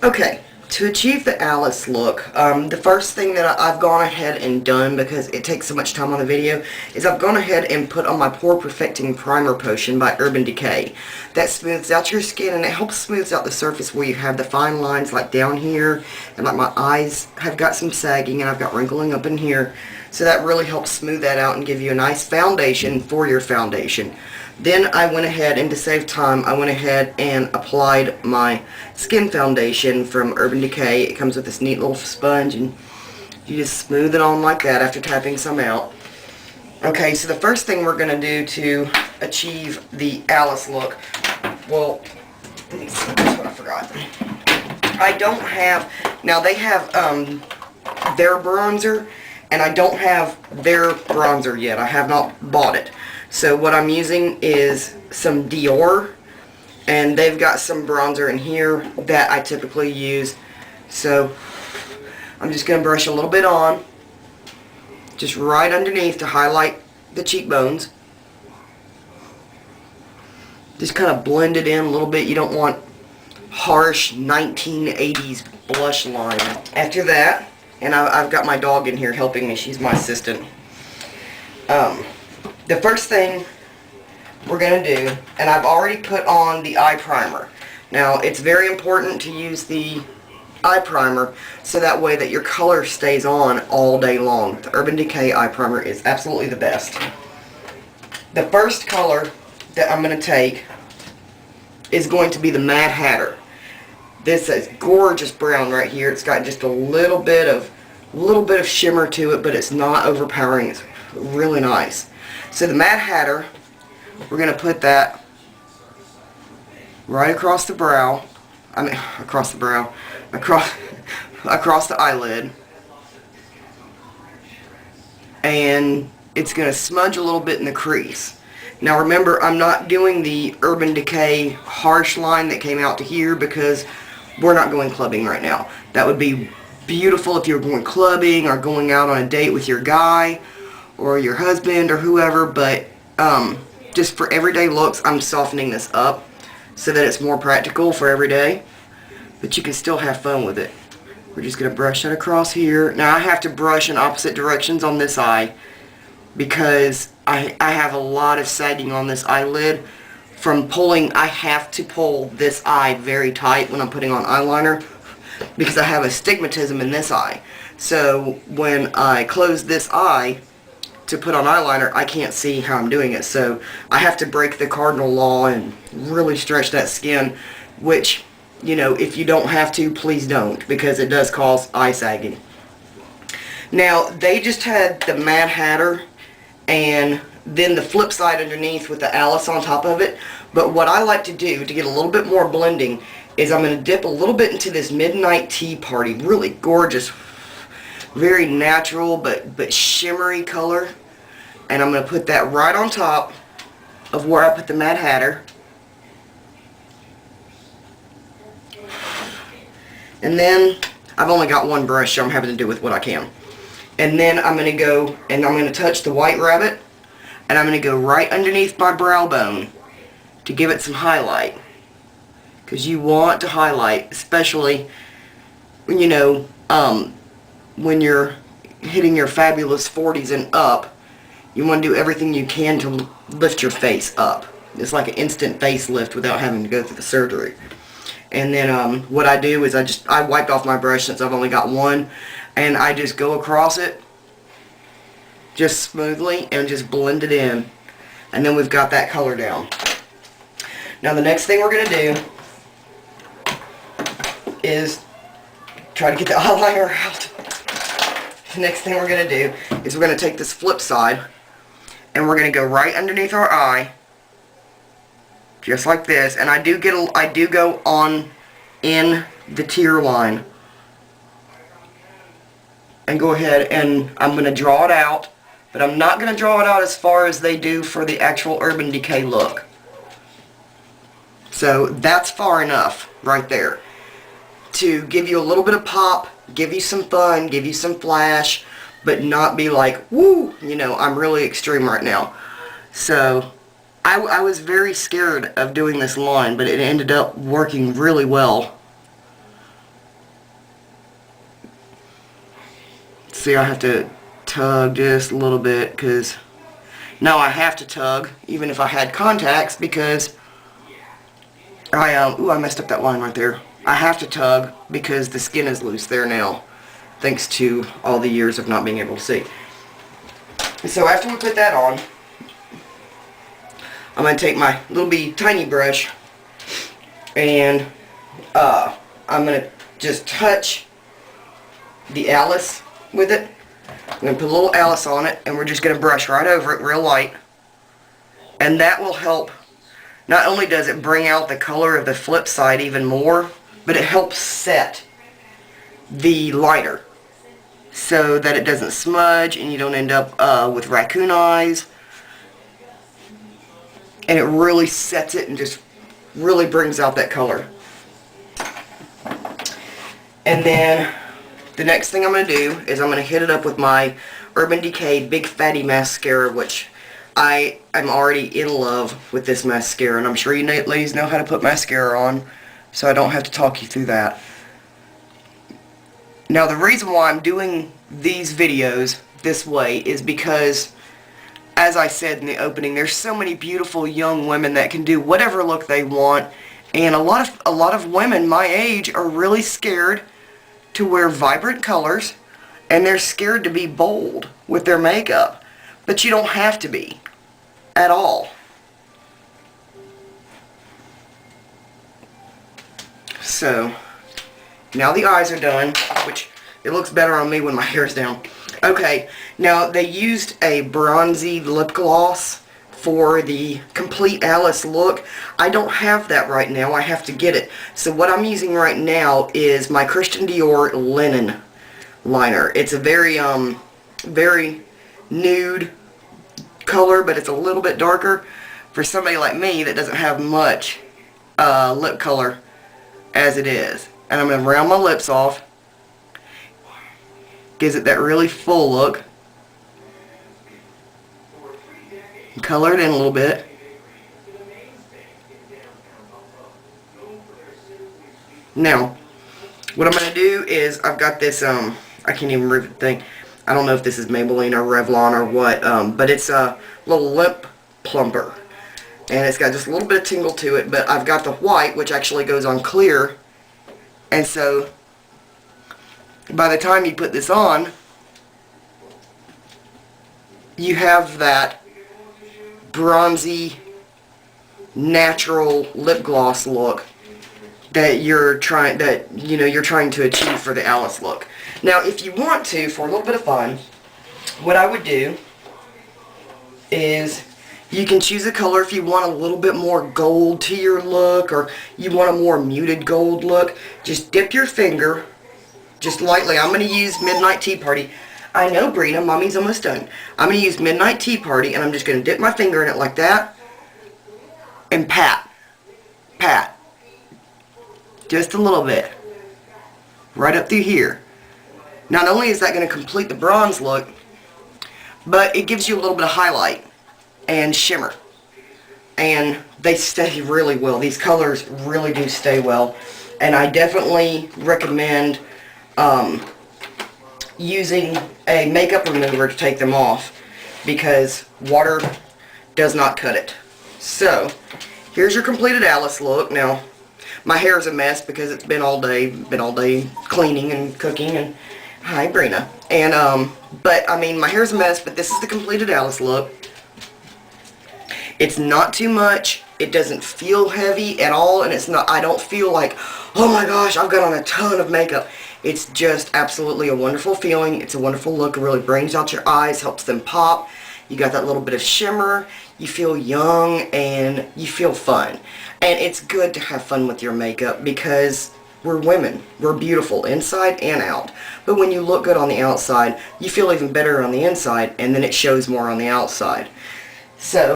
Okay, to achieve the Alice look, the first thing that I've gone ahead and done, because it takes so much time on the video, is I've gone ahead and put on my Pore Perfecting Primer Potion by Urban Decay. That smooths out your skin, and it helps smooth out the surface where you have the fine lines like down here, and like my eyes have got some sagging, and I've got wrinkling up in here. So that really helps smooth that out and give you a nice foundation for your foundation. Then I went ahead, and to save time, I went ahead and applied my skin foundation from Urban Decay. It comes with this neat little sponge, and you just smooth it on like that after tapping some out. Okay, so the first thing we're going to do to achieve the Alice look, well, that's what I forgot. I don't have, now they have their bronzer, and I don't have their bronzer yet. I have not bought it. So what I'm using is some Dior, and they've got some bronzer in here that I typically use. So I'm just going to brush a little bit on, just right underneath to highlight the cheekbones. Just kind of blend it in a little bit. You don't want harsh 1980s blush line. After that, and I've got my dog in here helping me. She's my assistant. The first thing we're going to do, and I've already put on the eye primer. Now, it's very important to use the eye primer so that way that your color stays on all day long. The Urban Decay eye primer is absolutely the best. The first color that I'm going to take is going to be the Mad Hatter. This is gorgeous brown right here. It's got just a little bit of shimmer to it, but it's not overpowering. It's really nice. So the Mad Hatter, we're going to put that right across the brow. Across the eyelid. And it's going to smudge a little bit in the crease. Now remember, I'm not doing the Urban Decay harsh line that came out to here because we're not going clubbing right now. That would be beautiful if you were going clubbing or going out on a date with your guy or your husband or whoever, but just for everyday looks, I'm softening this up so that it's more practical for every day, but you can still have fun with it. We're just going to brush that across here. Now I have to brush in opposite directions on this eye because I have a lot of sagging on this eyelid from pulling. I have to pull this eye very tight when I'm putting on eyeliner because I have astigmatism in this eye. So when I close this eye to put on eyeliner, I can't see how I'm doing it. So I have to break the cardinal law and really stretch that skin, which, you know, if you don't have to, please don't, because it does cause eye sagging. Now, they just had the Mad Hatter and then the flip side underneath with the Alice on top of it. But what I like to do to get a little bit more blending is I'm going to dip a little bit into this Midnight Tea Party. Really gorgeous, very natural but shimmery color. And I'm going to put that right on top of where I put the Mad Hatter. And then, I've only got one brush, so I'm having to do with what I can. And then I'm going to go, and I'm going to touch the White Rabbit, and I'm going to go right underneath my brow bone to give it some highlight. Because you want to highlight, especially, you know, when you're hitting your fabulous 40s and up, you want to do everything you can to lift your face up. It's like an instant facelift without having to go through the surgery. And then what I do is I wiped off my brush since I've only got one, and I just go across it just smoothly and just blend it in. And then we've got that color down. Now the next thing we're going to do is try to get the eyeliner out. The next thing we're going to do is we're going to take this flip side and we're going to go right underneath our eye, just like this. And I do go on in the tear line and go ahead and I'm going to draw it out, but I'm not going to draw it out as far as they do for the actual Urban Decay look. So that's far enough right there to give you a little bit of pop, give you some fun, give you some flash, but not be like, woo, you know, I'm really extreme right now. So I was very scared of doing this line, but it ended up working really well. See, I have to tug just a little bit because now I have to tug even if I had contacts because I messed up that line right there. I have to tug because the skin is loose there now, thanks to all the years of not being able to see. So after we put that on, I'm going to take my little tiny brush and I'm going to just touch the Alice with it. I'm going to put a little Alice on it and we're just going to brush right over it real light. And that will help. Not only does it bring out the color of the flip side even more, but it helps set the liner so that it doesn't smudge and you don't end up with raccoon eyes. And it really sets it and just really brings out that color. And then the next thing I'm going to do is I'm going to hit it up with my Urban Decay Big Fatty Mascara, which I am already in love with this mascara, and I'm sure you ladies know how to put mascara on, so I don't have to talk you through that. Now the reason why I'm doing these videos this way is because, as I said in the opening, there's so many beautiful young women that can do whatever look they want, and a lot of women my age are really scared to wear vibrant colors, and they're scared to be bold with their makeup. But you don't have to be at all. So now the eyes are done, which it looks better on me when my hair's down. Okay, now they used a bronzy lip gloss for the complete Alice look. I don't have that right now. I have to get it. So what I'm using right now is my Christian Dior linen liner. It's a very nude color, but it's a little bit darker for somebody like me that doesn't have much lip color as it is. And I'm going to round my lips off. Gives it that really full look. Color it in a little bit. Now, what I'm going to do is I've got this, I can't even read the thing. I don't know if this is Maybelline or Revlon or what, but it's a little lip plumper. And it's got just a little bit of tingle to it, but I've got the white, which actually goes on clear. And so, by the time you put this on, you have that bronzy, natural lip gloss look that you're trying to achieve for the Alice look. Now, if you want to, for a little bit of fun, what I would do is you can choose a color if you want a little bit more gold to your look, or you want a more muted gold look. Just dip your finger, just lightly. I'm going to use Midnight Tea Party. I know, Brina, Mommy's almost done. I'm going to use Midnight Tea Party, and I'm just going to dip my finger in it like that, and pat. Pat. Just a little bit. Right up through here. Not only is that going to complete the bronze look, but it gives you a little bit of highlight and shimmer. And they stay really well. These colors really do stay well. And I definitely recommend using a makeup remover to take them off, because water does not cut it. So, here's your completed Alice look. Now, my hair is a mess because it's been all day cleaning and cooking, and hi, Brina. And but I mean, my hair's a mess, but this is the completed Alice look. It's not too much. It doesn't feel heavy at all, and it's not. I don't feel like, oh my gosh, I've got on a ton of makeup. It's just absolutely a wonderful feeling. It's a wonderful look. It really brings out your eyes, helps them pop. You got that little bit of shimmer. You feel young and you feel fun. And it's good to have fun with your makeup because we're women. We're beautiful inside and out. But when you look good on the outside, you feel even better on the inside, and then it shows more on the outside. So